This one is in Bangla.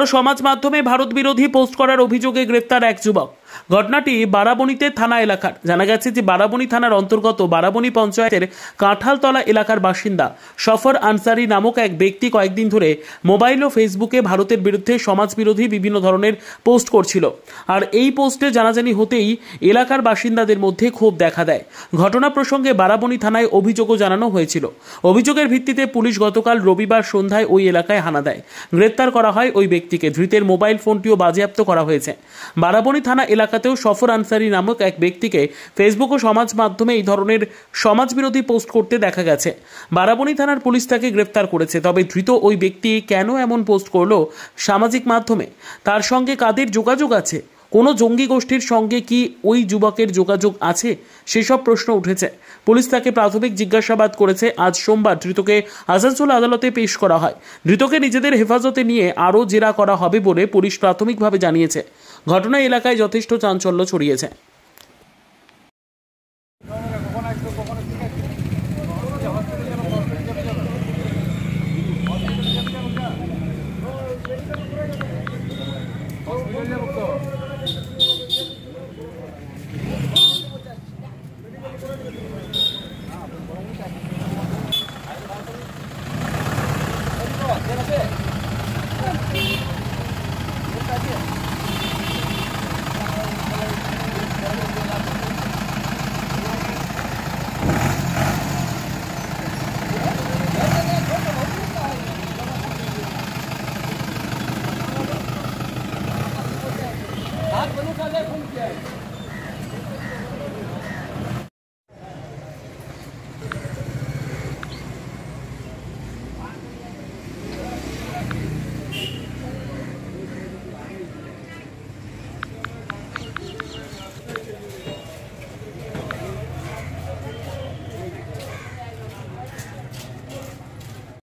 সমাজ মাধ্যমে ভারত বিরোধী পোস্ট করার অভিযোগে গ্রেফতার এক যুবক। ঘটনাটি বারাবণীতে থানা এলাকার। জানা গেছে যে বারাবণী থানার অন্তর্গত বারাবণী পঞ্চায়েতের কাঁঠালতলা এলাকার বাসিন্দা সফর আনসারি নামক এক ব্যক্তি কয়েকদিন ধরে মোবাইল ও ফেসবুকে ভারতের বিরুদ্ধে সমাজ বিরোধী বিভিন্ন ধরনের পোস্ট করছিল। আর এই পোস্টে জানাজানি হতেই এলাকার বাসিন্দাদের মধ্যে ক্ষোভ দেখা দেয়। ঘটনা প্রসঙ্গে বারাবণী থানায় অভিযোগও জানানো হয়েছিল। অভিযোগের ভিত্তিতে পুলিশ গতকাল রবিবার সন্ধ্যায় ওই এলাকায় হানা দেয়। গ্রেপ্তার করা হয় ওই ব্যক্তিকে। ধৃতের মোবাইল ফোনটিও বাজেয়াপ্ত করা হয়েছে। বারাবণী থানা এলাকাতেও সফর আনসারি নামক এক ব্যক্তিকে ফেসবুক ও সমাজ মাধ্যমে এই ধরনের সমাজবিরোধী পোস্ট করতে দেখা গেছে। বারাবণী থানার পুলিশ তাকে গ্রেপ্তার করেছে। তবে ধৃত ওই ব্যক্তি কেন এমন পোস্ট করলো সামাজিক মাধ্যমে, তার সঙ্গে কাদের যোগাযোগ আছে, কোনো জঙ্গি গোষ্ঠীর সঙ্গে কি ওই যুবকের যোগাযোগ আছে, সেসব প্রশ্ন উঠেছে। পুলিশ তাকে প্রাথমিক জিজ্ঞাসাবাদ করেছে। আজ সোমবার ধৃতকে আসানসোল আদালতে পেশ করা হয়। ধৃতকে নিজেদের হেফাজতে নিয়ে আরও জেরা করা হবে বলে পুলিশ প্রাথমিকভাবে জানিয়েছে। ঘটনায় এলাকায় যথেষ্ট চাঞ্চল্য ছড়িয়েছে। हाथ बनो,